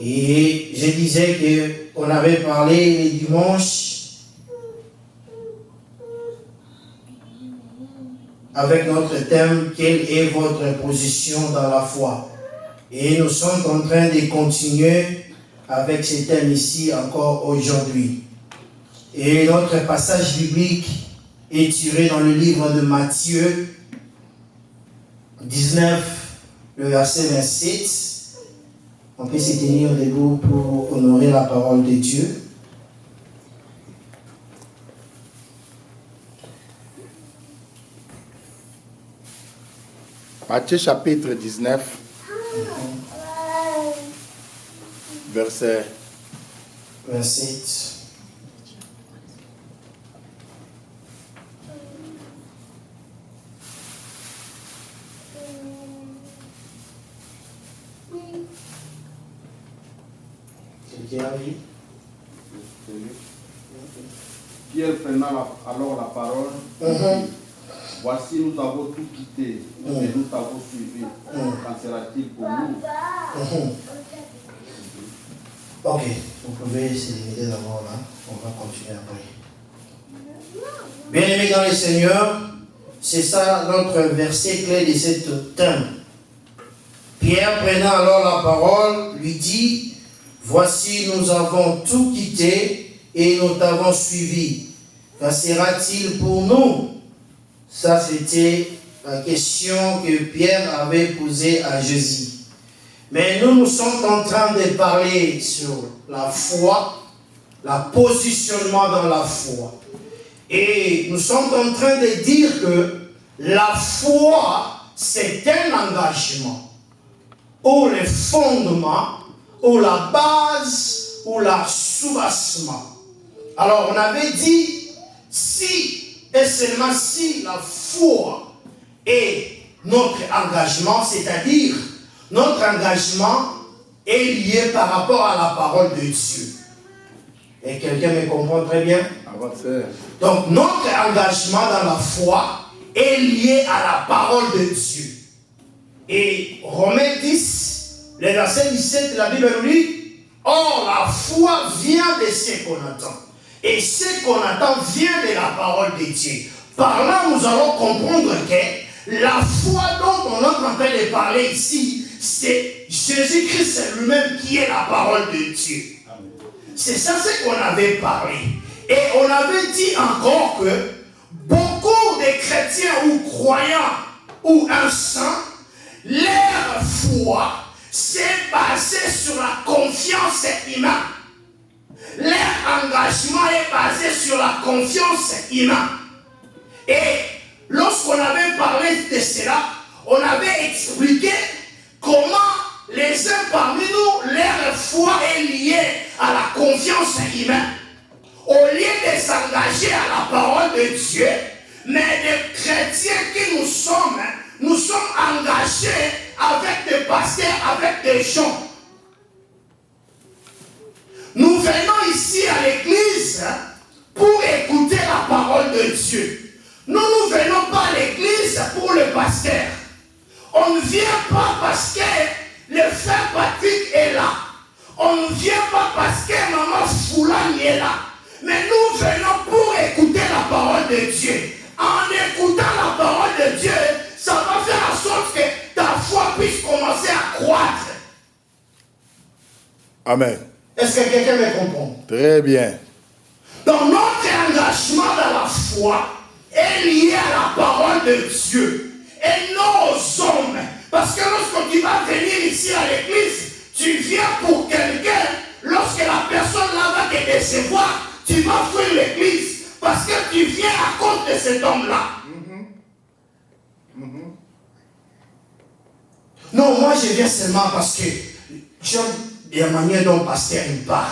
Et je disais qu'on avait parlé les dimanches avec notre thème « Quelle est votre position dans la foi ?» Et nous sommes en train de continuer avec ce thème ici encore aujourd'hui. Et notre passage biblique est tiré dans le livre de Matthieu 19, le verset 27. On peut se tenir debout pour honorer la parole de Dieu. Matthieu chapitre 19, verset 27. Pierre prenant alors la parole, voici nous avons tout quitté et nous t'avons suivi. Qu'en sera-t-il pour nous? Ok, vous pouvez se limiter d'abord là, on va continuer après. Bien-aimés dans le Seigneur, c'est ça notre verset clé de cette thème. Pierre prenant alors la parole, lui dit, voici nous avons tout quitté et nous t'avons suivi. Qu'en sera-t-il pour nous? Ça, c'était la question que Pierre avait posée à Jésus. Mais nous sommes en train de parler sur la foi, le positionnement dans la foi. Et nous sommes en train de dire que la foi, c'est un engagement, ou le fondement, ou la base, ou la soubassement. Alors, on avait dit, si et seulement si la foi est notre engagement, c'est-à-dire notre engagement est lié par rapport à la parole de Dieu. Et quelqu'un me comprend très bien? Donc, notre engagement dans la foi est lié à la parole de Dieu. Et Romains 10, le verset 17, la Bible nous dit, or la foi vient de ce qu'on attend. Et ce qu'on attend vient de la parole de Dieu. Par là, nous allons comprendre que la foi dont on est en train de parler ici, c'est Jésus-Christ lui-même qui est la parole de Dieu. C'est ça ce qu'on avait parlé. Et on avait dit encore que beaucoup de chrétiens ou croyants ou un saint, leur foi s'est basée sur la confiance humaine. Leur engagement est basé sur la confiance humaine. Et lorsqu'on avait parlé de cela, on avait expliqué comment les uns parmi nous, leur foi est liée à la confiance humaine. Au lieu de s'engager à la parole de Dieu, mais les chrétiens qui nous sommes engagés avec des pasteurs, avec des gens. Nous venons ici à l'église pour écouter la parole de Dieu. Nous ne venons pas à l'église pour le pasteur. On ne vient pas parce que le frère Patrick est là. On ne vient pas parce que maman Foulane est là. Mais nous venons pour écouter la parole de Dieu. En écoutant la parole de Dieu, ça va faire en sorte que ta foi puisse commencer à croître. Amen. Est-ce que quelqu'un me comprend? Très bien. Donc notre engagement dans la foi est lié à la parole de Dieu et non aux hommes. Parce que lorsque tu vas venir ici à l'église, tu viens pour quelqu'un. Lorsque la personne là va te décevoir, tu vas fuir l'église parce que tu viens à cause de cet homme-là. Non, moi je viens seulement parce que j'aime la manière dont le pasteur il parle.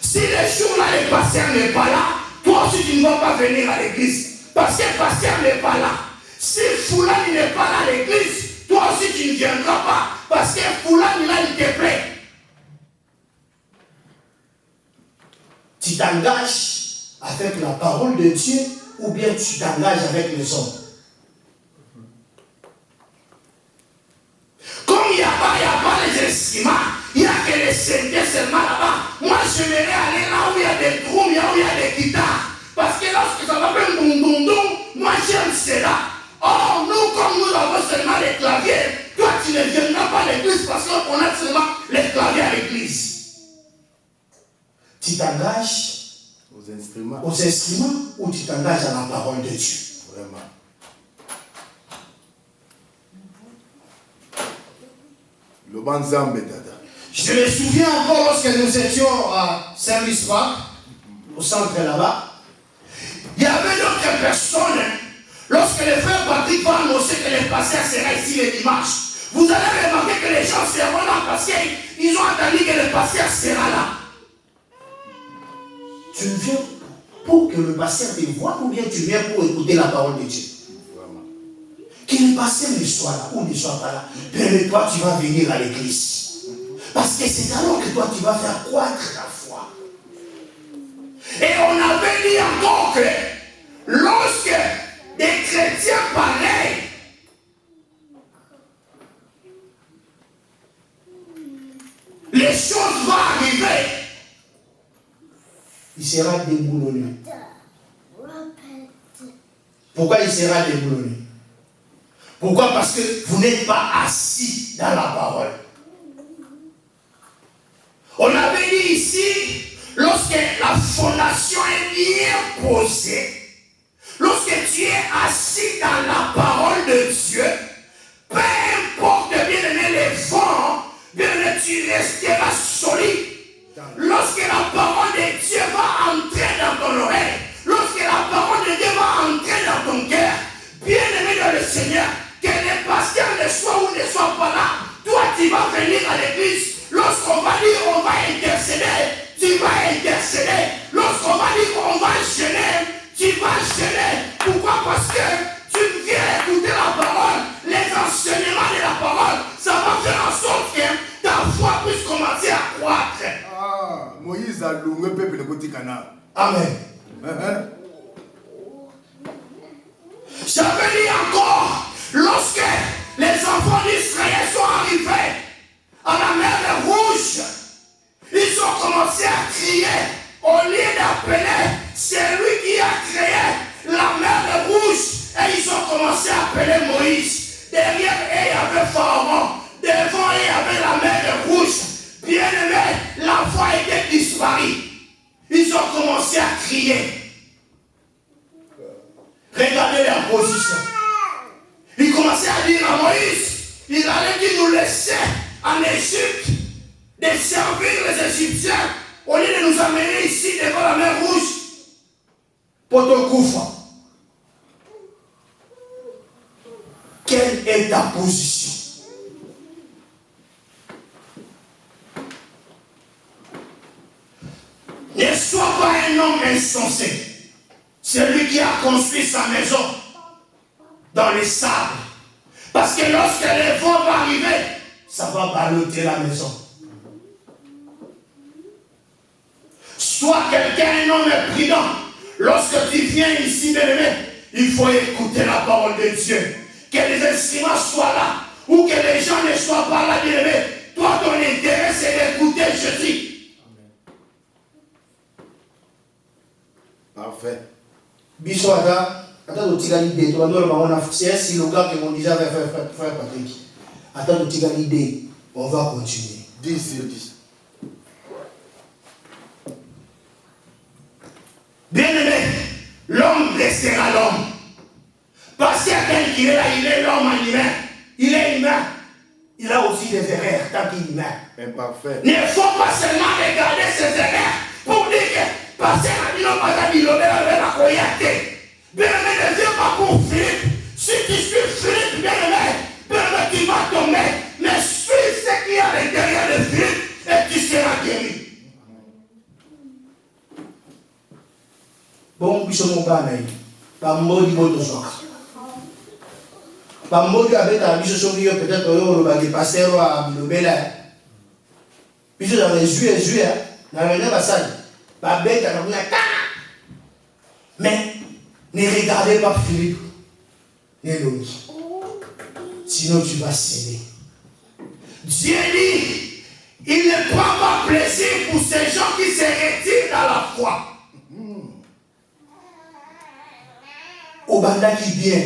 Si le jour-là, le pasteur n'est pas là, toi aussi tu ne vas pas venir à l'église. Parce que le pasteur n'est pas là. Si Foulane n'est pas là à l'église, toi aussi tu ne viendras pas. Parce que Foulane là, il te plaît. Tu t'engages avec la parole de Dieu ou bien tu t'engages avec les hommes. instruments. Il n'y a que les synthés seulement là-bas. Moi, j'aimerais aller là où il y a des drums, là où il y a des guitares. Parce que lorsque ça va faire boum boum boum, moi j'aime cela. Or, nous, comme nous avons seulement les claviers, toi tu ne viendras pas à l'église parce qu'on a seulement les claviers à l'église. Tu t'engages aux instruments ou tu t'engages à la parole de Dieu. Vraiment. Le Banzambe, Dada. Je me souviens encore lorsque nous étions à Service Park, au centre là-bas, il y avait d'autres personnes. Lorsque le frère Patrick va annoncer que le pasteur sera ici le dimanche, vous allez remarquer que les gens seront là parce qu'ils ont attendu que le pasteur sera là. Tu viens pour que le pasteur te voie ou bien tu viens pour écouter la parole de Dieu? Vraiment. Que le pasteur ne soit là ou ne soit pas là, mais toi tu vas venir à l'église. Parce que c'est alors que toi tu vas faire croître ta foi. Et on avait dit encore que lorsque des chrétiens pareils les choses vont arriver, il sera déboulonné. Pourquoi il sera déboulonné? Pourquoi? Parce que vous n'êtes pas assis dans la parole. On avait dit ici, lorsque la fondation est bien posée, lorsque tu es assis dans la parole de Dieu, peu importe bien aimé les vents, bien aimé tu resteras solide. Lorsque la parole de Dieu va entrer dans ton oreille, lorsque la parole de Dieu va entrer dans ton cœur, bien aimé dans le Seigneur, que les pasteurs ne soient ou ne soient pas là, toi tu vas venir à l'église. Lorsqu'on va dire on va intercéder, tu vas intercéder. Lorsqu'on va dire on va gêner, tu vas gêner. Pourquoi? Parce que tu viens écouter la parole, les enseignements de la parole, ça va faire en sorte que ta foi puisse commencer à croître. Ah, Moïse a loué le peuple de Kotikana. Amen. J'avais dit encore, lorsque les enfants d'Israël sont arrivés à la mer Rouge, ils ont commencé à crier au lieu d'appeler celui qui a créé la mer Rouge, et ils ont commencé à appeler Moïse. Derrière eux, il y avait Pharaon, devant eux, il y avait la mer Rouge. Bien aimé, la foi était disparue. Ils ont commencé à crier. Regardez leur position. Ils commençaient à dire à Moïse, il allait dire nous laisser en Égypte, de servir les Égyptiens, au lieu de nous amener ici devant la mer Rouge, pour te couvrir. Quelle est ta position? Ne sois pas un homme insensé. Celui qui a construit sa maison dans les sables. Parce que lorsque les vents vont arriver, ça va balloter la maison. Sois quelqu'un, un homme prudent. Lorsque tu viens ici, bien-aimé, il faut écouter la parole de Dieu. Que les instruments soient là, ou que les gens ne soient pas là, bien-aimé. Toi, ton intérêt, c'est d'écouter Jésus. Parfait. Biswada, attends, tu as l'idée. Tu vas nous le c'est un slogan que mon déjà avait fait frère Patrick. Attends, tu as l'idée. On va continuer. 10 sur 10. Bien-aimé, l'homme restera l'homme. Parce qu'il y a quelqu'un qui est là, il est l'homme en humain. Il est humain. Il a aussi des erreurs tant qu'il est humain. Imparfait. Il ne faut pas seulement regarder ses erreurs pour dire que parce qu'il a dit non, pas à dire avec la coyote. Bien-aimé, ne viens pas pour Philippe. Si tu suis Philippe, bien-aimé, bien-aimé, tu vas tomber. Mais suis ce qui est à l'intérieur de Philippe et tu seras guéri. Bon, puis mon gars, pas mot du bon soir. Pas mot du avec ta vie, je suis peut-être au bagage pasteur à Bilobela. Puis je l'avais joué, dans le passage. Pas bête, mais ne regardez pas Philippe et l'autre. Sinon tu vas céder. Dieu dit, il ne prend pas plaisir pour ces gens qui se retirent dans la foi. Obanda qui bien,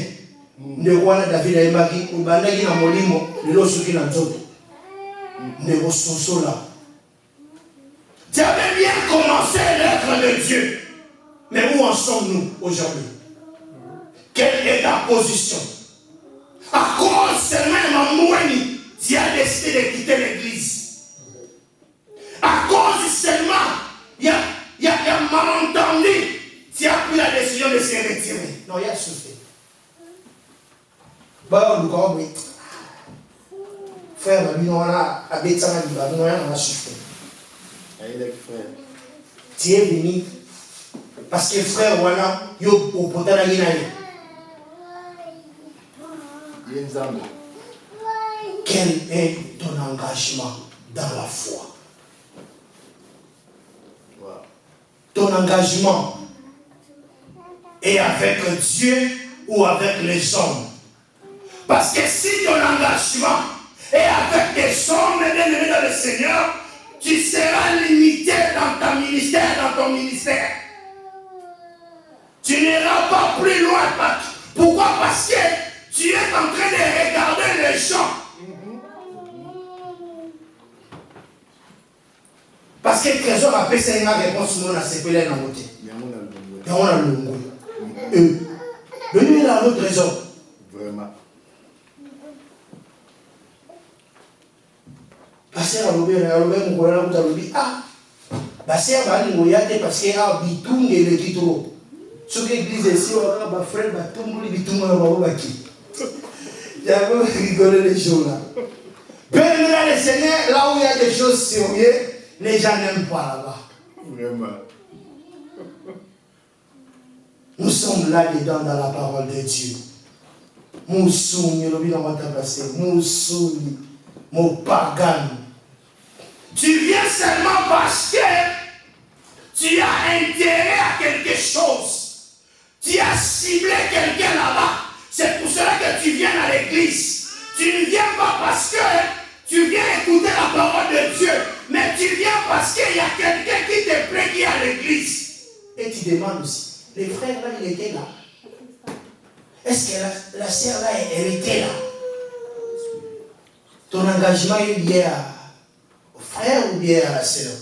ne roi David Aimaki, Obanda qui n'a molimo, le loso qui n'a d'autre, ne ressourceau là. Tu avais bien commencé l'œuvre de Dieu, mais où en sommes-nous aujourd'hui? Quelle est ta position? À cause seulement Mouani, tu as décidé de quitter l'église. À cause seulement, il y a malentendu. Tu as pris la décision de se retirer. Non, il y a souffert. Bon, oui. Frère, on a habité ça, on a souffert. Tu es venu parce que frère, voilà, il y a au potin à quel est ton engagement dans la foi? Ton engagement est avec Dieu ou avec les hommes? Parce que si ton engagement est avec des hommes et dans le Seigneur, tu seras limité dans ton ministère. Tu n'iras pas plus loin. Pourquoi? Parce que tu es en train de regarder les gens. Parce que le trésor a fait une réponse à ce que l'on a noté. Et on a le mot. Le nuit là, le trésor. Vraiment. Parce que parce que a bitung et le titre. Ce que l'église ici, on a frère, bitung, j'avais rigolé les jours là. Bien le Seigneur, là où il y a des choses sérieuses, les gens n'aiment pas là-bas. Vraiment. Nous sommes là-dedans dans la parole de Dieu. Moussouni, le bilan va t'apasser. Moussouni, mon pagan. Tu viens seulement parce que tu as intérêt à quelque chose. Tu as ciblé quelqu'un là-bas. C'est pour cela que tu viens à l'église. Tu ne viens pas parce que tu viens écouter la parole de Dieu. Mais tu viens parce qu'il y a quelqu'un qui te plaît qui est à l'église. Et tu demandes aussi. Les frères là, il était là. Est-ce que la sœur là, elle était là? Ton engagement est lié au frère ou bien à la sœur?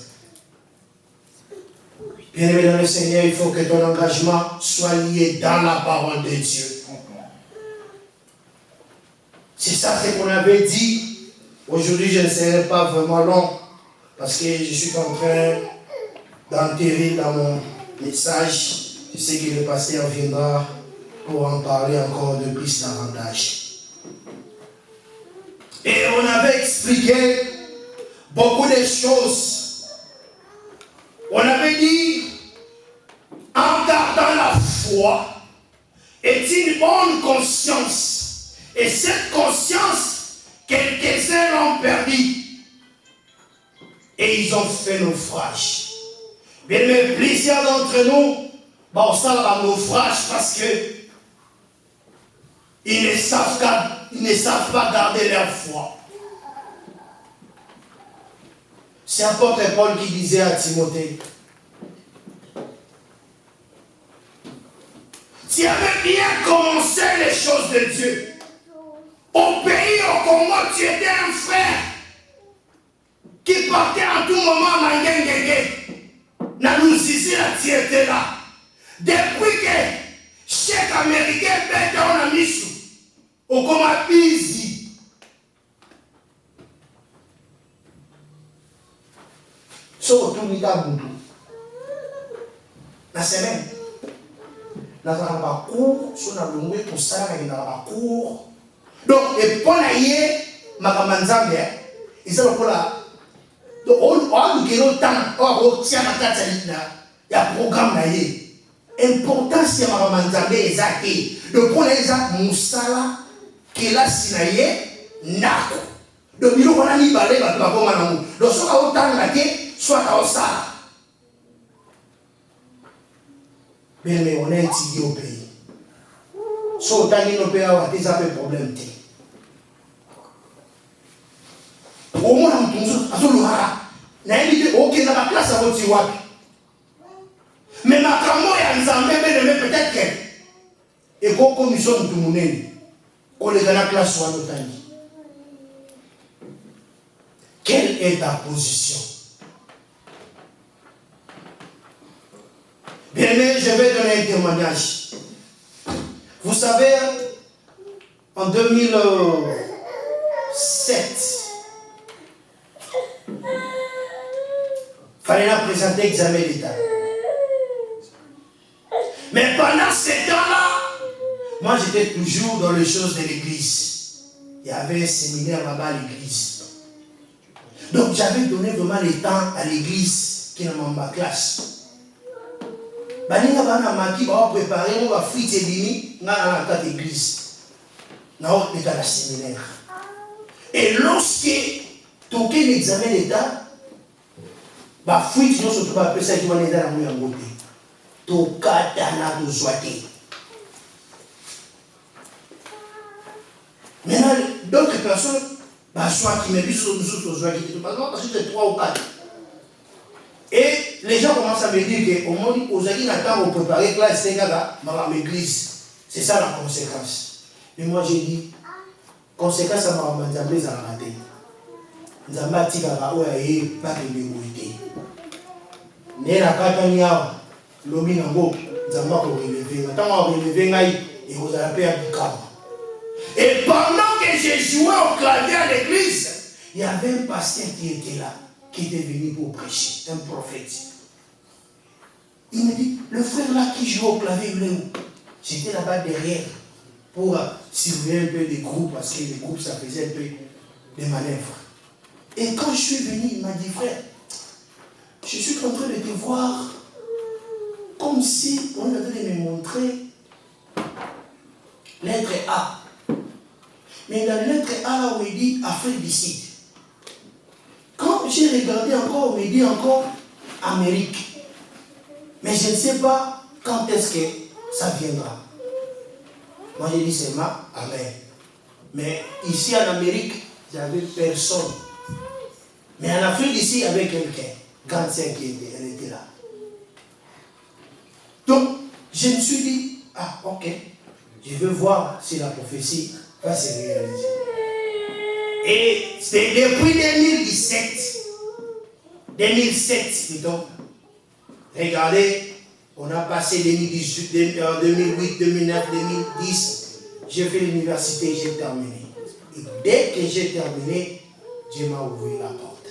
Bien aimé dans le Seigneur, il faut que ton engagement soit lié dans la parole de Dieu. C'est ça ce qu'on avait dit. Aujourd'hui, je ne serai pas vraiment long parce que je suis en train d'enterrer dans mon message. Je sais que le pasteur viendra pour en parler encore de plus davantage. Et on avait expliqué beaucoup de choses. On avait dit, en gardant la foi, est une bonne conscience. Et cette conscience, quelques-uns l'ont perdue. Et ils ont fait naufrage. Bien, mais plusieurs d'entre nous, ça va naufrage parce que ils ne savent pas garder leur foi. C'est l'apôtre Paul qui disait à Timothée, tu avais bien commencé les choses de Dieu. Au pays, au Congo, tu étais un frère qui partait en tout moment à Mangengenge. Nalouzizi, tu étais là. Depuis que chaque Américain pète dans la mission, au Coma busy. So, tout le monde la semaine, nous avons un cours, nous avons un cours, nous avons un cours. Donc, et pour l'aïe, Makamanzambe, ils sont pour la. Donc, on a eu le temps, on tient la tête, il y a un programme d'ailleurs. Importance ya Makamanzambe ezaki. Donc, on a eu Moussala, qui est là, Sinaye, Nako. Donc, il y a un balai, donc, soit on a autant soit on ça. Mais on est étudié au pays. Soit autant qu'il n'y a pas de problème. Au moins, on a la classe à votre wap. Mais ma camo est en Zambé, mais peut-être que. Et comme nous sommes tout le monde, on est dans la classe soit notre ami. Quelle est ta position? Bien aimé, je vais donner un témoignage. Vous savez, en 2007, il fallait la présenter l'examen d'État. Mais pendant ces temps-là, moi j'étais toujours dans les choses de l'église. Il y avait un séminaire là-bas à l'église. Donc j'avais donné vraiment le temps à l'église qui est dans ma classe. Baninga bana maki ba préparer on va friter bini na la l'église. Na haute état de séminaire. Et lorsque toqué l'examen d'état, ba frite nous surtout ba pesa qui va aller dans la mouille en côté. Tokata na dozwate. Maintenant d'autres personnes bah soit qui me disent nous autres parce que c'est 3 ou 4. Et les gens commencent à me dire que au moins aux amis n'attendent pour préparer classe c'est dans l'église. C'est ça la conséquence. Mais moi j'ai dit conséquence à ma nzambe za raté. Nzambe atikaka oyo aye pas de dégoûté. Ne la katani awa lobi nango nzambe ko relever. Tant on relever ngai et vous allez payer bikama. Et pendant que j'ai joué au clavier à l'église, il y avait un pasteur qui était là, qui était venu pour prêcher, un prophète. Il me dit, le frère là qui joue au clavier, il est où? J'étais là-bas derrière pour surveiller un peu les groupes, parce que les groupes, ça faisait un peu des manœuvres. Et quand je suis venu, il m'a dit, frère, je suis en train de te voir comme si on allait me montrer lettre A. Mais dans la lettre A, on me dit Afrique du Sud. Quand j'ai regardé encore, on me dit encore Amérique. Mais je ne sais pas quand est-ce que ça viendra. Moi, j'ai dit seulement Amen. Mais ici en Amérique, il n'y avait personne. Mais en Afrique du Sud, il y avait quelqu'un. 45 qui était, elle était là. Donc, je me suis dit, ah, ok, je veux voir si la prophétie va se réaliser. Et c'est depuis 2007 plutôt. Regardez, on a passé 2018, 2008, 2009, 2010. J'ai fait l'université, j'ai terminé. Et dès que j'ai terminé, Dieu m'a ouvert la porte.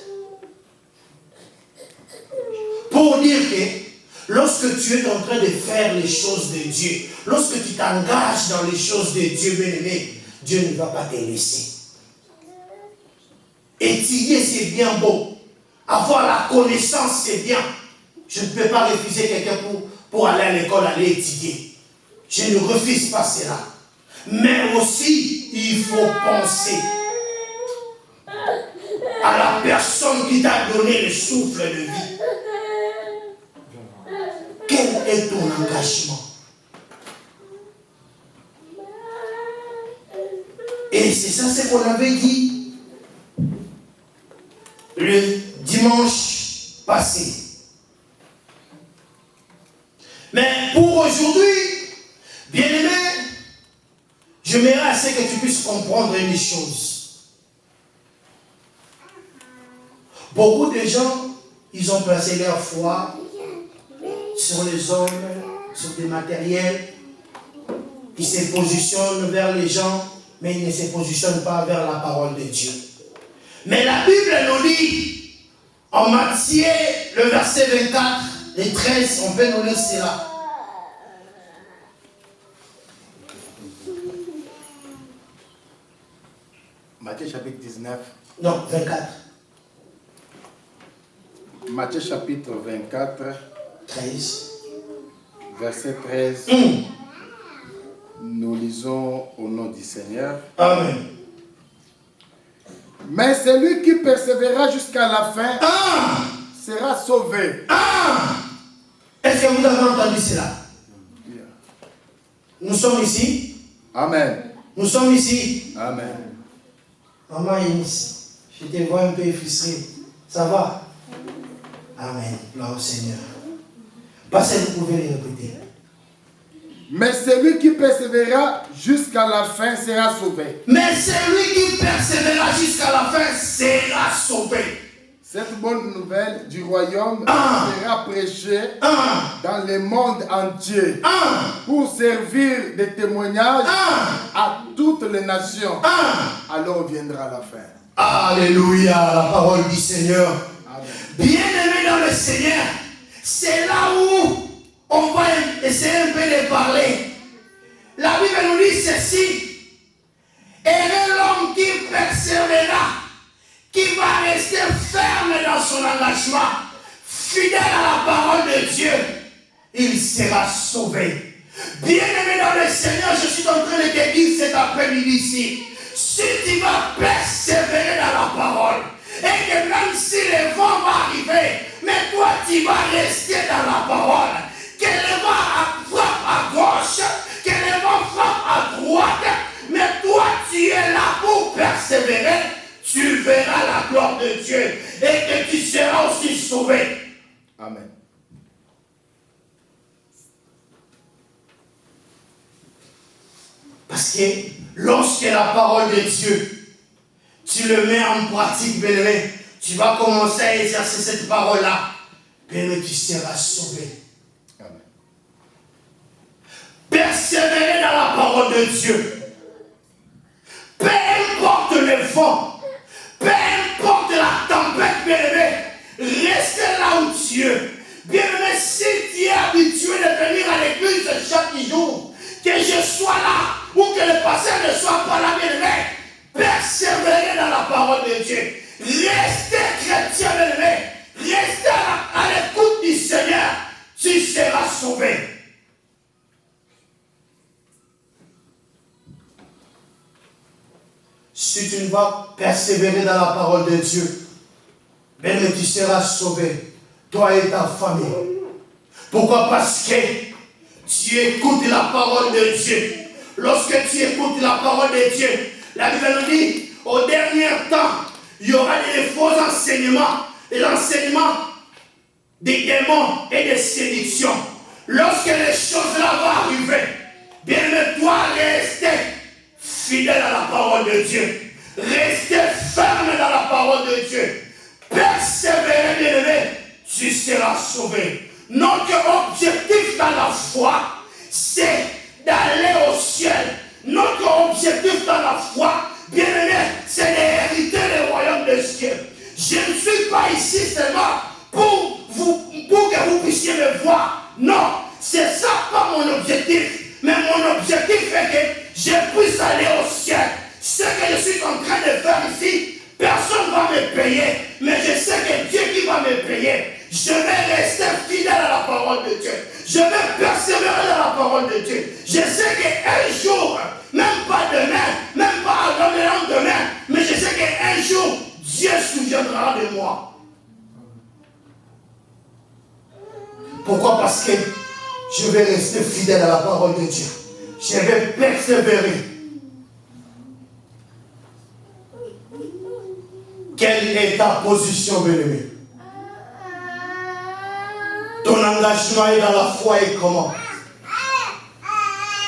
Pour dire que lorsque tu es en train de faire les choses de Dieu, lorsque tu t'engages dans les choses de Dieu, bien-aimé, Dieu ne va pas te laisser. Étudier, c'est bien beau. Avoir la connaissance, c'est bien. Je ne peux pas refuser quelqu'un pour aller à l'école, aller étudier. Je ne refuse pas cela. Mais aussi, il faut penser à la personne qui t'a donné le souffle de vie. Quel est ton engagement? Et c'est ça ce qu'on avait dit le dimanche passé. Mais pour aujourd'hui, bien-aimé, j'aimerais assez que tu puisses comprendre une chose. Beaucoup de gens, ils ont placé leur foi sur les hommes, sur des matériels. Ils se positionnent vers les gens, mais ils ne se positionnent pas vers la parole de Dieu. Mais la Bible nous dit, en Matthieu, le verset 24 et 13, on peut nous lire cela. Matthieu chapitre 19. Non, 24. Matthieu chapitre 24, 13. verset 13. Nous lisons au nom du Seigneur. Amen. Mais celui qui persévérera jusqu'à la fin sera sauvé. Est-ce que vous avez entendu cela? Nous sommes ici. Amen. Nous sommes ici. Amen. Maman Eunice, Je te vois un peu frustré. Ça va? Amen. Gloire au Seigneur. Passez, vous pouvez les répéter. Mais celui qui persévérera jusqu'à la fin sera sauvé. Mais celui qui persévérera jusqu'à la fin sera sauvé. Cette bonne nouvelle du royaume sera prêchée dans le monde entier pour servir de témoignage à toutes les nations. Alors viendra la fin. Alléluia, la parole du Seigneur. Amen. Bien-aimé dans le Seigneur, c'est là où on va essayer un peu de parler. La Bible nous dit ceci. Heureux l'homme qui persévérera, qui va rester ferme dans son engagement, fidèle à la parole de Dieu, il sera sauvé. Bien-aimé dans le Seigneur, je suis en train de te dire cet après-midi ici, si tu vas persévérer dans la parole, et que même si le vent va arriver, mais toi tu vas rester dans la parole, que le vent frappe à gauche, que le vent frappe à droite, mais toi tu es là pour persévérer, tu verras la gloire de Dieu et que tu seras aussi sauvé. Amen. Parce que lorsque la parole de Dieu, tu le mets en pratique, bien-aimé, tu vas commencer à exercer cette parole-là, bien-aimé, tu seras sauvé. Amen. Persévérer dans la parole de Dieu. Peu importe le vent, peu importe la tempête, bien-aimé, reste là où tu es. Bien-aimé, si tu es habitué de venir à l'église chaque jour, que je sois là ou que le pasteur ne soit pas là, bien-aimé, persévérer dans la parole de Dieu. Restez chrétien, bien-aimé. Restez à l'écoute du Seigneur. Tu seras sauvé. Si tu ne vas persévérer dans la parole de Dieu, bien, tu seras sauvé, toi et ta famille. Pourquoi? Parce que tu écoutes la parole de Dieu. Lorsque tu écoutes la parole de Dieu, la Bible nous dit, au dernier temps, il y aura des faux enseignements, des enseignements des démons et des séductions. Lorsque les choses-là vont arriver, bien, toi, restez fidèle à la parole de Dieu. Restez ferme dans la parole de Dieu. Persévérez, bien-aimé, tu seras sauvé. Notre objectif dans la foi, c'est d'aller au ciel. Notre objectif dans la foi, bien-aimé, c'est d'hériter le royaume des cieux. Je ne suis pas ici seulement pour que vous puissiez me voir. Non, c'est ça pas mon objectif. Mais mon objectif est que je puisse aller au ciel. Ce que je suis en train de faire ici, personne ne va me payer. Mais je sais que Dieu qui va me payer. Je vais rester fidèle à la parole de Dieu. Je vais persévérer dans la parole de Dieu. Je sais qu'un jour, même pas demain, même pas le lendemain, mais je sais qu'un jour, Dieu se souviendra de moi. Pourquoi? Parce que je vais rester fidèle à la parole de Dieu. Je vais persévérer. Quelle est ta position, bien-aimé? Ton engagement est dans la foi et comment?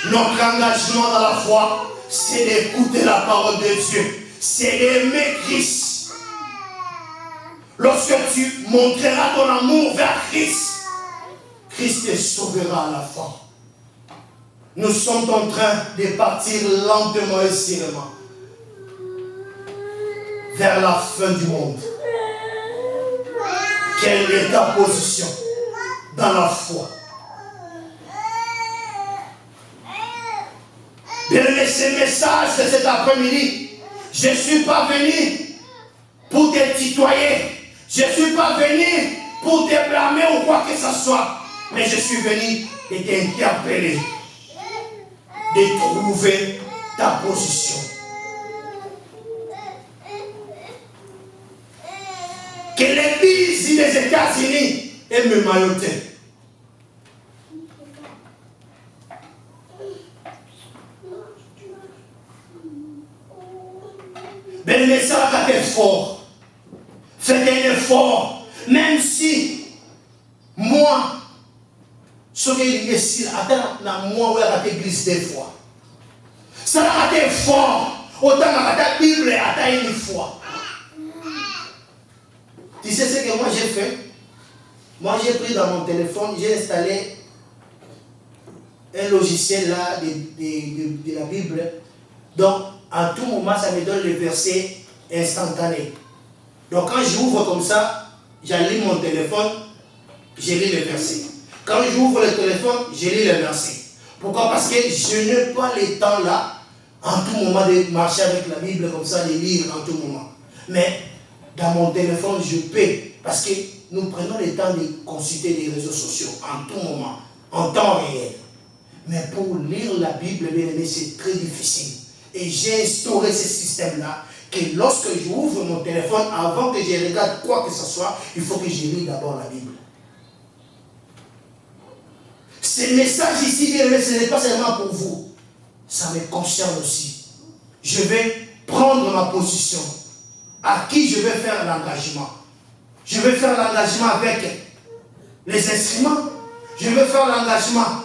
Notre engagement dans la foi, c'est d'écouter la parole de Dieu. C'est d'aimer Christ. Lorsque tu montreras ton amour vers Christ, Christ te sauvera à la fin. Nous sommes en train de partir lentement et sûrement vers la fin du monde. Quelle est ta position dans la foi? Bien-aimé, ce message de cet après-midi, je ne suis pas venu pour te tutoyer. Je ne suis pas venu pour te blâmer ou quoi que ce soit. Mais je suis venu de t'interpeller, de trouver ta position. Que l'église des États-Unis est me mailloter. Mais le message est fort. faites un effort. Même si, moi, ce que je dis, attends, moi, où est l'église des fois. Ça a été fort. Autant que la Bible a été une fois. Tu sais ce que moi j'ai fait? Moi j'ai pris dans mon téléphone, j'ai installé un logiciel là de la Bible. Donc, à tout moment, ça me donne le verset instantané. Donc, quand j'ouvre comme ça, j'allume mon téléphone, je lis le verset. Quand j'ouvre le téléphone, je lis le verset. Pourquoi? Parce que je n'ai pas le temps là, en tout moment, de marcher avec la Bible comme ça, de lire en tout moment. Mais, dans mon téléphone, je peux. Parce que nous prenons le temps de consulter les réseaux sociaux en tout moment, en temps réel. Mais pour lire la Bible, bien aimé, c'est très difficile. Et j'ai instauré ce système-là, que lorsque j'ouvre mon téléphone, avant que je regarde quoi que ce soit, il faut que je lis d'abord la Bible. Ce message ici, bien aimé, ce n'est pas seulement pour vous. Ça me concerne aussi. Je vais prendre ma position. À qui je vais faire l'engagement? Je vais faire l'engagement avec les instruments. Je vais faire l'engagement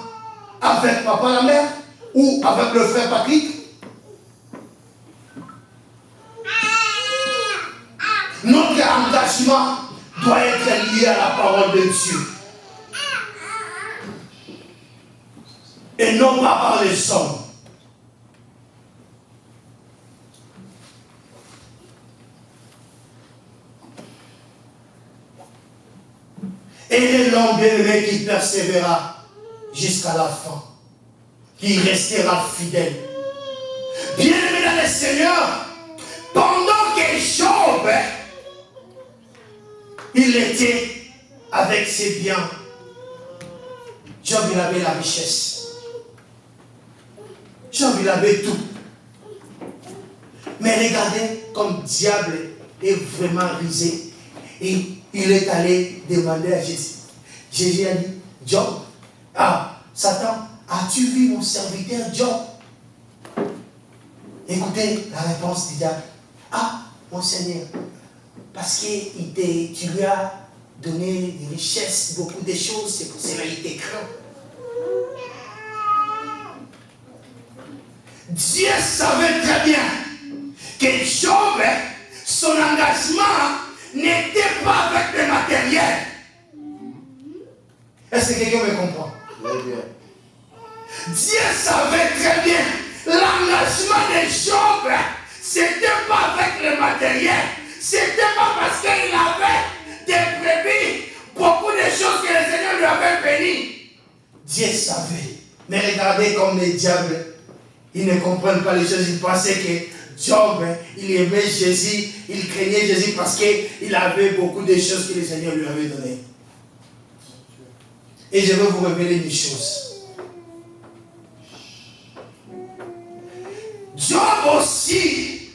avec papa la mère ou avec le frère Patrick. Notre engagement doit être lié à la parole de Dieu. Et non pas par les hommes. Et l'homme bien-aimé qui persévéra jusqu'à la fin, qui restera fidèle. Bien-aimé dans le Seigneur, pendant que Job, il était avec ses biens. Job, il avait la richesse. Job, il avait tout. Mais regardez comme diable est vraiment risé. Et il est allé demander à Jésus. Jésus a dit, Job, Satan, as-tu vu mon serviteur Job? Écoutez la réponse du diable. Mon Seigneur, parce que tu lui as donné des richesses, beaucoup de choses, c'est pour cela qu'il te craint. Dieu savait très bien que Job, son engagement n'était pas avec le matériel. Est-ce que quelqu'un me comprend? Très bien. Dieu savait très bien l'engagement de Job, c'était pas avec le matériel, c'était pas parce qu'il avait des brebis, beaucoup de choses que le Seigneur lui avait bénies. Dieu savait. Mais regardez comme les diables, ils ne comprennent pas les choses, ils pensaient que Job, il aimait Jésus, il craignait Jésus parce qu'il avait beaucoup de choses que le Seigneur lui avait données. Et je vais vous révéler une chose. Job aussi,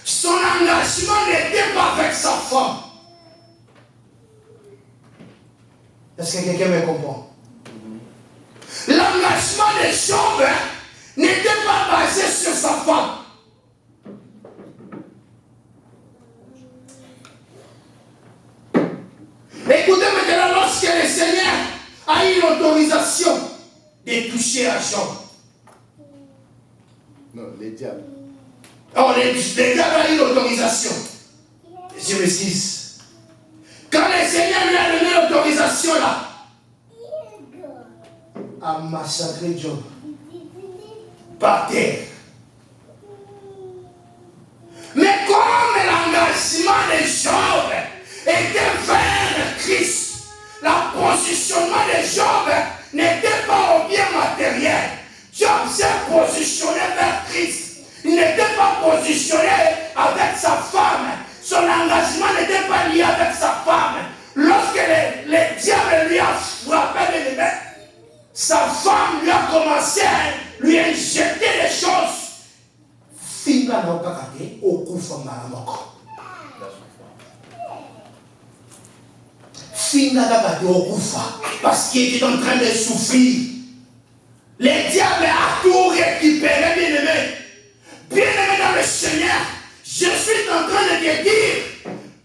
son engagement n'était pas avec sa femme. Est-ce que quelqu'un me comprend? L'engagement de Job n'était pas basé sur sa femme. Écoutez maintenant, lorsque le Seigneur a eu l'autorisation de toucher à Job. Non, les diables. Alors, les diables a eu l'autorisation. Je m'excuse. Quand le Seigneur lui a donné l'autorisation là, à massacrer Job par terre. Mais comme l'engagement de Job était vers Christ, le positionnement de Job n'était pas au bien matériel. Job s'est positionné vers Christ. Il n'était pas positionné avec sa femme. Son engagement n'était pas lié avec sa femme. Lorsque le diable lui a frappé de l'émet, sa femme lui a commencé à lui injecter des choses. Finga na okakate okufa maramoko. Finga kakate okufa parce qu'il était en train de souffrir. Le diable a tout récupéré, bien-aimé dans le Seigneur. Je suis en train de te dire,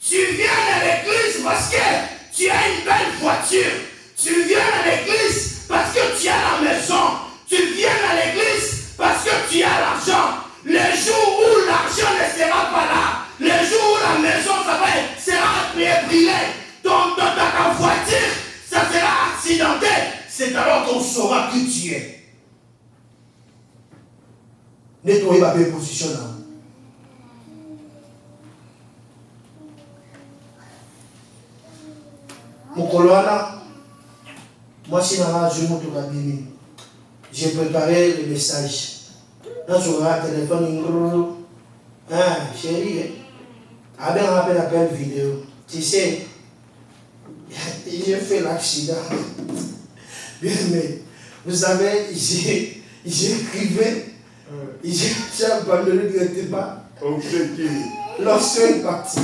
tu viens à l'église parce que tu as une belle voiture. Tu viens à l'église parce que tu as la maison. Tu viens à l'église parce que tu as l'argent. Le jour où l'argent ne sera pas là, le jour où la maison sera brûlée, ta voiture, ça sera accidenté, c'est alors qu'on saura qui tu es. Nettoyez ma belle position là. Mon colonna, moi si j'ai préparé le message. Là, sur le téléphone, chérie, avec un appel vidéo. Tu sais, j'ai fait l'accident. Mais vous savez, j'écrivais, j'ai abandonné directement. Lorsqu'il est parti.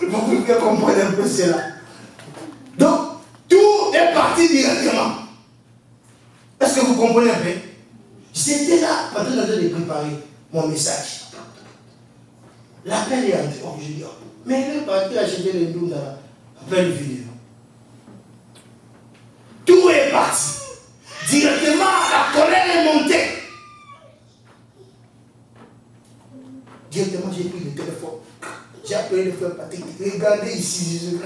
Vous pouvez comprendre un peu cela. Donc, tout est parti directement. Est-ce que vous comprenez un peu? J'étais là, pendant de préparer mon message. L'appel est entré. Oh, je dis, mais il est parti acheter les doubles dans l'appel vidéo. Tout est parti. Directement, la colère est montée. Directement, j'ai pris le téléphone. J'ai appelé le frère Patrick. Regardez ici.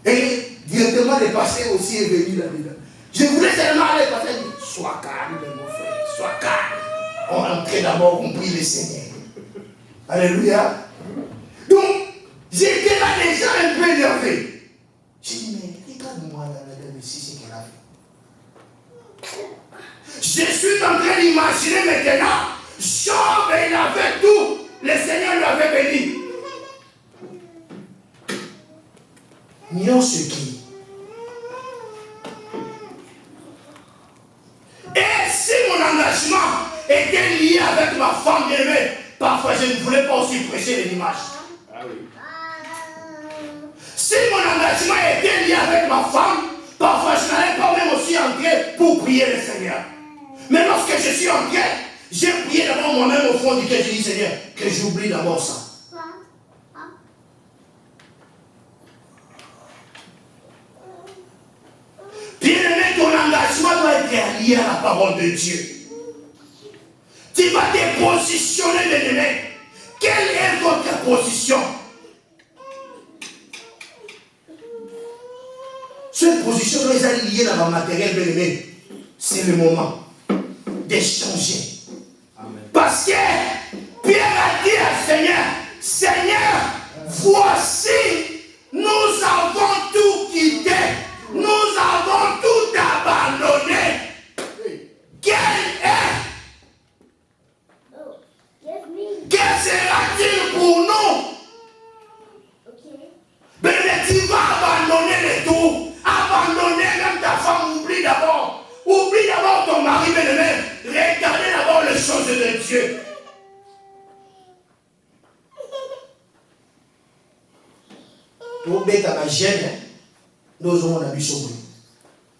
Et directement, le pasteur aussi est venu là-dedans. Je voulais tellement aller parce que sois calme, mon frère, sois calme. On rentrait d'abord, on prie le Seigneur. Alléluia. Donc, j'étais là déjà un peu énervé. J'ai dit, mais regarde-moi là, madame, ici, c'est qu'elle a fait. Je suis en train d'imaginer maintenant, Job, il avait tout. Le Seigneur lui avait béni. Mieux ce qui. Et si mon engagement était lié avec ma femme aimée, parfois je ne voulais pas aussi prêcher les dimanches. Ah oui. Si mon engagement était lié avec ma femme, parfois je n'allais pas même aussi entrer pour prier le Seigneur. Mais lorsque je suis entré, j'ai prié d'abord moi-même au fond du cœur. J'ai dit, Seigneur, que j'oublie d'abord ça. Bien-aimé, ton engagement doit être lié à la parole de Dieu. Tu vas te positionner, bien-aimé. Quelle est votre position? Cette position doit être liée dans le matériel, bien-aimé. C'est le moment d'échanger. Parce que Pierre a dit à Seigneur, Seigneur, voici, nous avons tout quitté. Nous avons tout abandonné. Quel est? Que sera-t-il pour nous? Mais tu vas abandonner le tout. Abandonner même ta femme. Oublie d'abord. Oublie d'abord ton mari, bien-aimé. Regardez d'abord les choses de Dieu. Tout bête à ma gêne. Nous avons la bichon.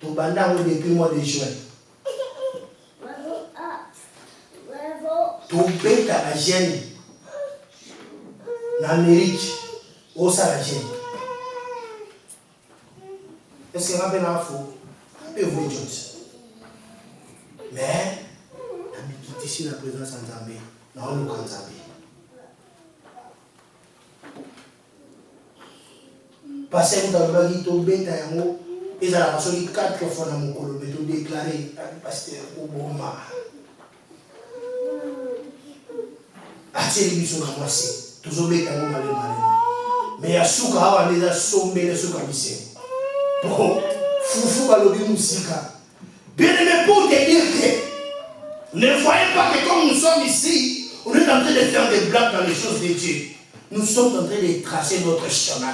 Tout bandam depuis le mois de juin. Tout bête à la gêne. En Amérique, où ça la gêne? Est-ce que rappelle un faux? Et vous dites. Mais, on ici la présence en Zambie. Non, nous en Zambie. Parce que vous avez dit tout bête à un mot. Et ça a passé 4 fois dans mon colo, mais tout déclaré à pasteur Obama. Attirez les bisous à moi, c'est toujours bête à mon malin. Mais il y a souka, il y a somme, il y a souka, bon, foufou à l'objet musique. Bien aimé, pour te dire que ne voyez pas que comme nous sommes ici, on est en train de faire des blagues dans les choses de Dieu. Nous sommes en train de tracer notre chemin.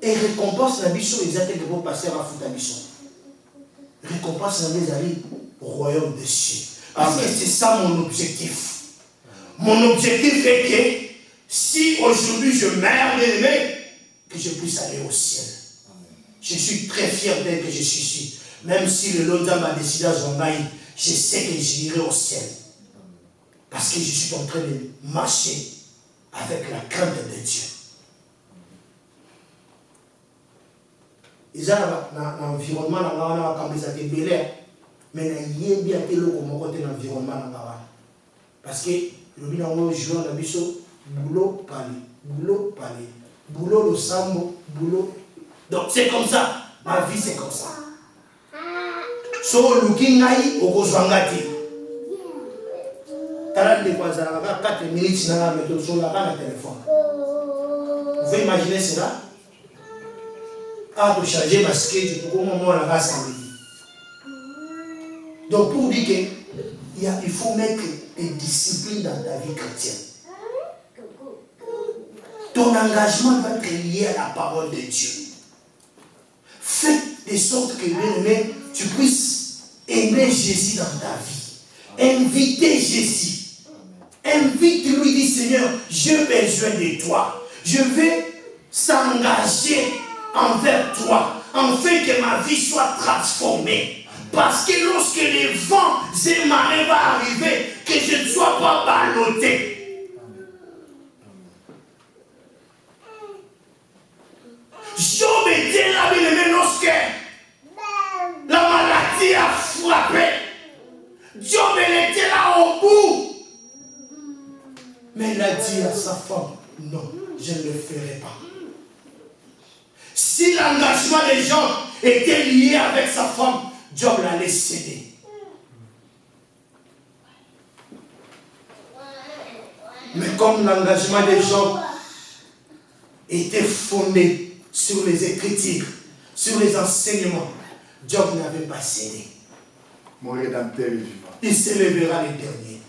Et récompense la bichon exacte que vous passez à la foute à bichon. Récompense la amis au royaume des cieux. Parce que c'est ça mon objectif. Mon objectif est que si aujourd'hui je meurs, bien-aimé, que je puisse aller au ciel. Je suis très fier d'être que je suis ici. Même si le Londres m'a décidé à Zongaï, je sais que j'irai au ciel. Parce que je suis en train de marcher avec la crainte de Dieu. Ils ont un environnement mais il y a bien l'environnement. Parce que le boulot, parler, boulot, le sambo, boulot. Donc c'est comme ça, ma vie c'est comme ça. So looking au Roswangati. T'as de quoi ça 4 minutes dans la méthode sur la téléphone. Vous pouvez imaginer cela? Ah, pour changer ma skate, tout le moment la race en vie. Donc pour dire qu'il faut mettre des disciplines dans ta vie chrétienne. Ton engagement va être lié à la parole de Dieu. Fais de sorte que, bien-aimé, tu puisses aimer Jésus dans ta vie. Inviter Jésus. Invite-lui, dis Seigneur, j'ai besoin de toi. Je vais s'engager envers toi, afin que ma vie soit transformée. Parce que lorsque les vents et marées vont arriver, que je ne sois pas ballotté. Job était là, bien-aimé, lorsque la maladie a frappé. Job était là au bout. Mais il a dit à sa femme, non, je ne le ferai pas. Si l'engagement des gens était lié avec sa femme, Job l'allait céder. Mais comme l'engagement des gens était fondé sur les Écritures, sur les enseignements, Job n'avait pas cédé. Mon Rédempteur est vivant. Il s'élèvera les derniers.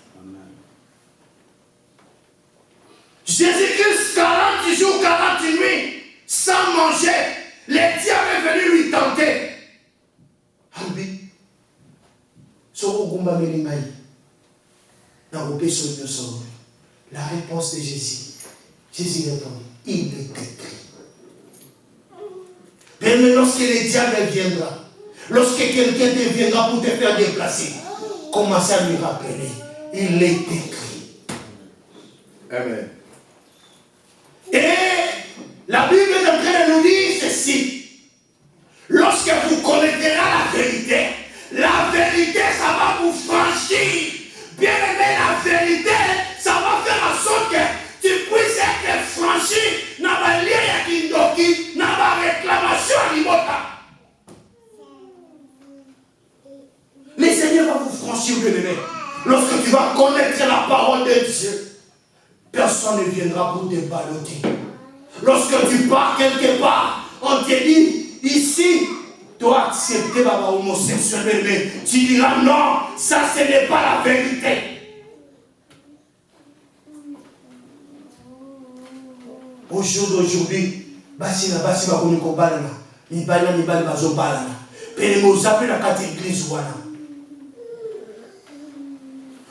Jésus-Christ, 40 jours, 40 nuits, sans manger, les diables est venu lui tenter. Albi, la réponse de Jésus. Jésus répondit, il est écrit. Mais lorsque le diable viendra, lorsque quelqu'un te viendra pour te faire déplacer, commencez à lui rappeler, il est écrit. Amen. Et la Bible est en train de nous dire ceci. Lorsque vous connaîtrez la vérité, ça va vous franchir. Bien aimé, la vérité, ça va faire en sorte que tu puisses être franchi. N'a pas lié à Kindoki, n'a pas réclamation à l'imota. Le Seigneur va vous franchir, bien aimé. Lorsque tu vas connaître la parole de Dieu, personne ne viendra pour te balloter. Lorsque tu pars quelque part, on te dit, ici, tu dois accepter la homosexualité, mais tu diras non, ça ce n'est pas la vérité. Au jour d'aujourd'hui, basi va koni ko balana, ni bali bazo balana. Pele mo zape la carte église wana.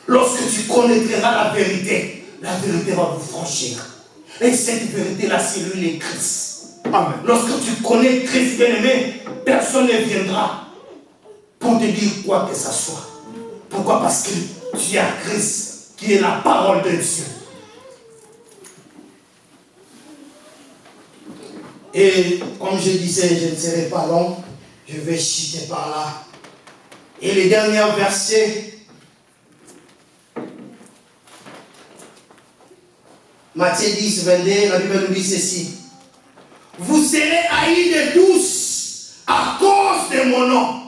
Lorsque tu connaîtras la vérité va vous franchir. Et cette vérité-là, c'est lui le Christ. Amen. Lorsque tu connais Christ bien-aimé, personne ne viendra pour te dire quoi que ce soit. Pourquoi? Parce que tu as Christ qui est la parole de Dieu. Et comme je disais, je ne serai pas long, je vais chuter par là. Et les derniers versets, Matthieu 10, 22, la Bible nous dit ceci. Vous serez haïs de tous à cause de mon nom.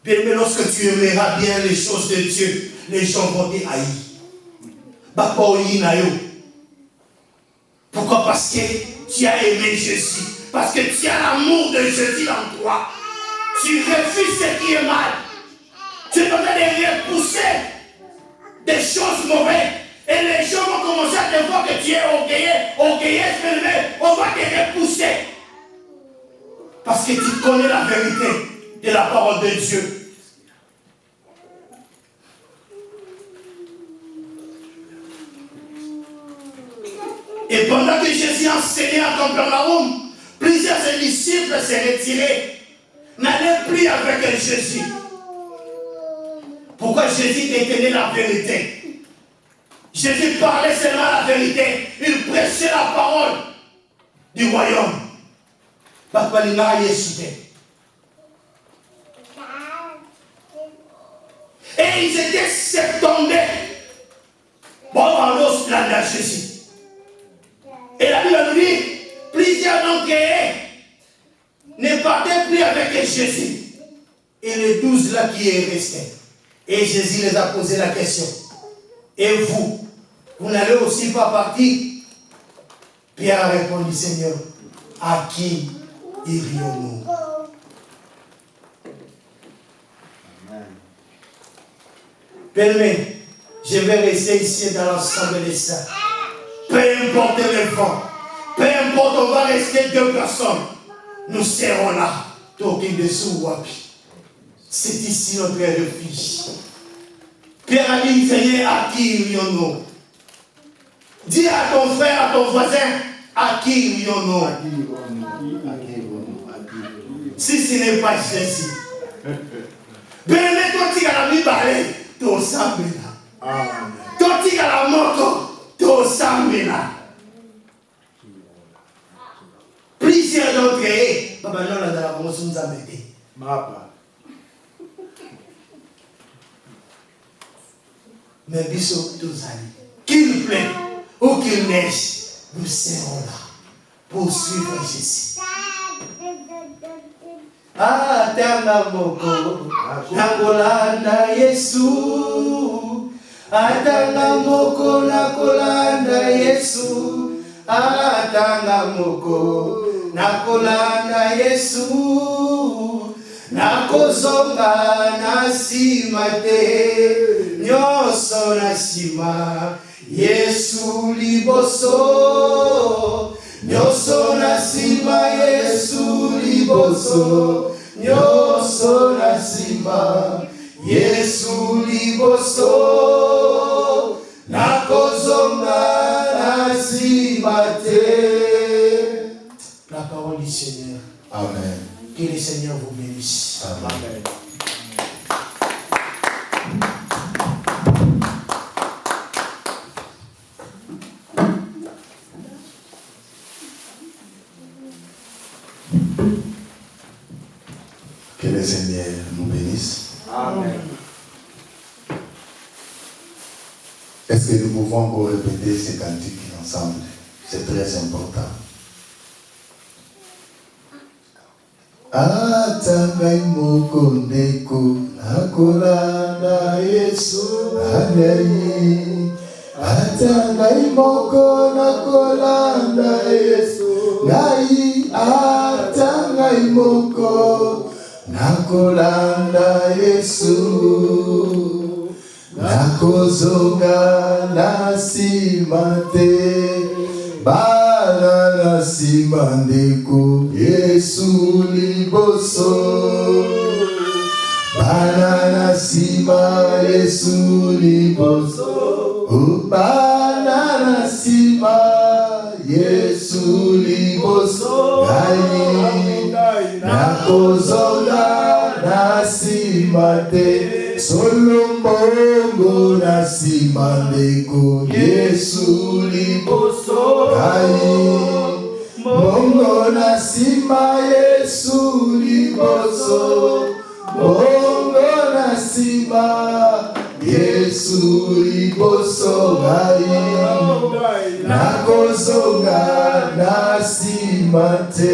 Mais lorsque tu aimeras bien les choses de Dieu, les gens vont te haïr. Pourquoi? Parce que tu as aimé Jésus. Parce que tu as l'amour de Jésus en toi. Tu refuses ce qui est mal. Tu es en train de repousser des choses mauvaises. Et les gens vont commencer à te voir que tu es orgueilleuse, on va te repousser. Parce que tu connais la vérité de la parole de Dieu. Et pendant que Jésus enseignait à Capernaum, plusieurs disciples se retiraient, n'allaient plus avec Jésus. Pourquoi Jésus détenait la vérité? Jésus parlait seulement la vérité. Il prêchait la parole du royaume. Papa Lina Yeshua. Et ils étaient septondés. Bon, on ose la Jésus. Et la Bible nous dit, plusieurs d'entre eux ne partaient plus avec Jésus. Et les 12 là qui est resté. Et Jésus les a posé la question. Et vous, vous n'allez aussi pas partir? Pierre a répondu, Seigneur, à qui irions-nous? Bien-aimé, je vais rester ici dans l'ensemble des saints. Peu importe le vent, peu importe, on va rester 2 personnes. Nous serons là, toqués dessous Wapi. C'est ici notre refuge. Pierre a dit, Seigneur, à qui irions-nous? Dis à ton frère, à ton voisin, à qui irions-nous? Si ce n'est pas Jésus. Bien-aimé, toi, tu as la vie balée. To sambela. Toti la moto. To sambela. Plusieurs d'entre eux. Papa, non, là, dans la promotion, nous avons été. Mais bisous, tous amis. Qu'il plaît ou qu'il neige, nous serons là pour suivre Jésus. Atanga moko nakolanda Yesu. Atanga moko nakolanda Yesu. Atanga moko nakolanda Yesu. Nakozonga nasima te nyoso nasima Yesu liboso. Nyoso nasima Yesu liboso. Nyoso nasima Yesu liboso. Nakozonga nasima te. La parole du Seigneur. Amen. Que le Seigneur vous bénisse. Amen. Que le Seigneur nous bénisse. Amen. Est-ce que nous pouvons encore répéter ces cantiques ensemble? C'est très important. Atangai moko neko nakolanda Yesu anai. Atangai moko nakolanda Yesu nai. Atangai moko nakolanda Yesu. Nakozonga nasimate. Bala nasimandeko Yesu liboso. Bala nasima Yesu liboso. Bala nasima Yesu liboso. Nakozonga nasimate. Solombongo nasimandeko Yesu liboso. Bongo nasima Yesu liboso. Bongo nasima Yesu liboso. Nakozonga nasimate.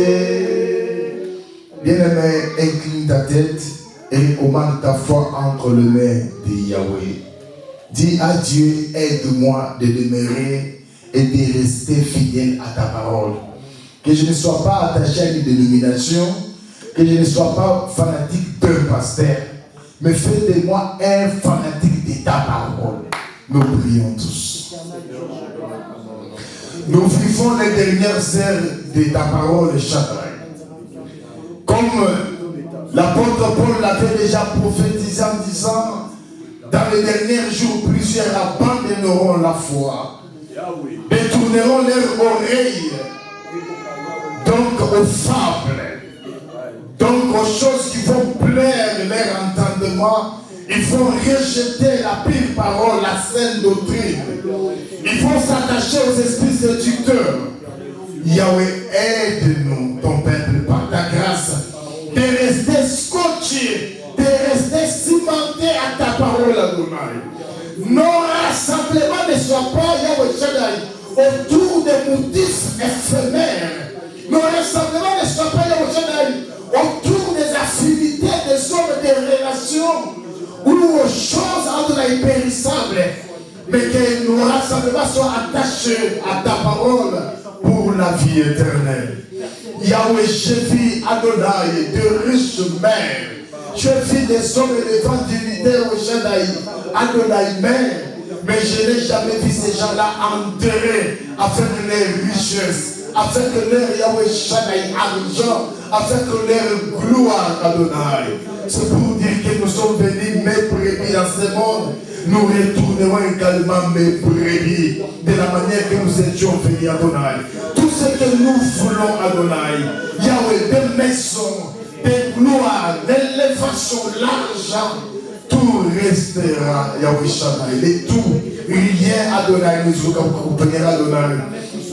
Bien-aimé, incline ta tête et recommande ta foi entre les mains de Yahweh. Dis à Dieu, aide-moi de demeurer et de rester fidèle à ta parole. Que je ne sois pas attaché à une dénomination, que je ne sois pas fanatique d'un pasteur, mais fais de moi un fanatique de ta parole. Nous prions tous. Nous vivons les dernières heures de ta parole, Shaddai. Comme l'apôtre Paul l'avait déjà prophétisé en disant, dans les derniers jours, plusieurs abandonneront la foi, détourneront leurs oreilles, donc aux fables, donc aux choses qui vont plaire leur entendement, et Il faut rejeter la pire parole, la saine doctrine. Il faut s'attacher aux esprits séducteurs. Yahweh, aide-nous, ton peuple, par ta grâce, de rester scotché, de rester cimenté à ta parole, Adonai. Nos rassemblements ne soient pas, Yahweh Shaddai, autour des motifs éphémères. Nos rassemblements ne soient pas, Yahweh Shaddai, autour des affinités, des hommes, des relations, ou aux choses Adonai périssables, mais que nos rassemblements soient attachés à ta parole pour la vie éternelle. Yahweh, je vis Adonai, de riches mères. Je vis des hommes et des femmes dignitaires au Shaddai, Adonai mère. Mais je n'ai jamais vu ces gens-là enterrés avec les richesses, avec leur Yahweh Shaddai argent, avec leur gloire Adonai. C'est pour dire que nous sommes venus mes brebis dans ce monde. Nous retournerons également mes brebis de la manière que nous étions venus Adonai. Tout ce que nous voulons Adonai, Yahweh, des maisons, des gloires, de l'élévation, l'argent, tout restera Yahweh Shaddai. Les tout, rien Adonai nous accompagnera Adonai.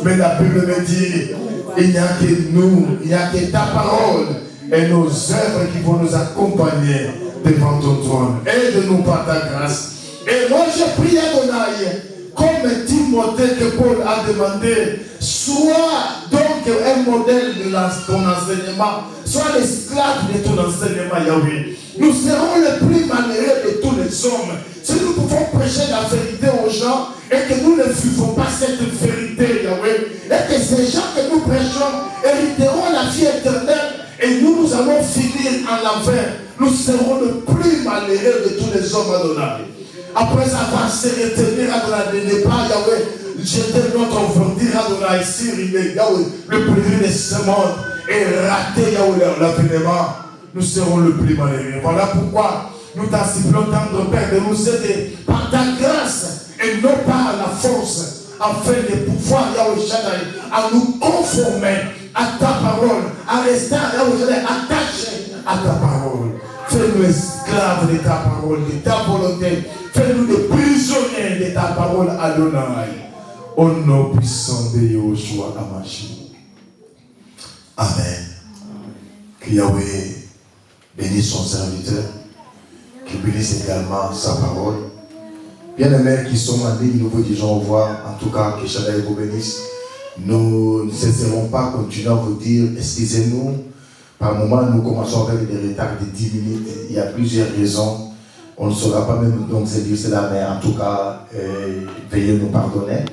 Mais la Bible me dit, il n'y a que nous, il n'y a que ta parole et nos œuvres qui vont nous accompagner devant ton trône. Aide-nous par ta grâce. Et moi je prie Adonai, comme Timothée que Paul a demandé, sois donc un modèle de ton enseignement, sois l'esclave de ton enseignement Yahweh. Nous serons les plus malheureux de tous les hommes si nous pouvons prêcher la vérité aux gens et que nous ne vivons pas cette vérité Yahweh, et que ces gens que nous prêchons hériteront la vie éternelle et nous allons finir en l'enfer. Nous serons le plus malheureux de tous les hommes Adonai. Après avoir se retenir Adonai, ne pas Yahweh jeter notre offrande Adonai sur Yahweh, le plaisir de ce monde et rater Yahweh l'avènement, nous serons le plus malheureux. Voilà pourquoi nous t'en supplions, tendre Père, de nous aider par ta grâce et non par la force, afin de pouvoir Yahweh Shaddai à nous conformer à ta parole, à rester Yahweh Shaddai attaché à ta parole. Fais-nous esclaves de ta parole, de ta volonté. Fais-nous des prisonniers de ta parole, Adonai. Au nom puissant de Yahushua Amashi. Amen. Que Yahweh bénisse son serviteur, qu'il bénisse également sa parole. Bien-aimés qui sont en ligne, nous vous disons au revoir. En tout cas, que Shaddai vous bénisse. Nous ne cesserons pas continuer à vous dire, excusez-nous. Par moment, nous commençons avec des retards de 10 minutes. Il y a plusieurs raisons. On ne saura pas même donc se dire cela, mais en tout cas, veuillez nous pardonner.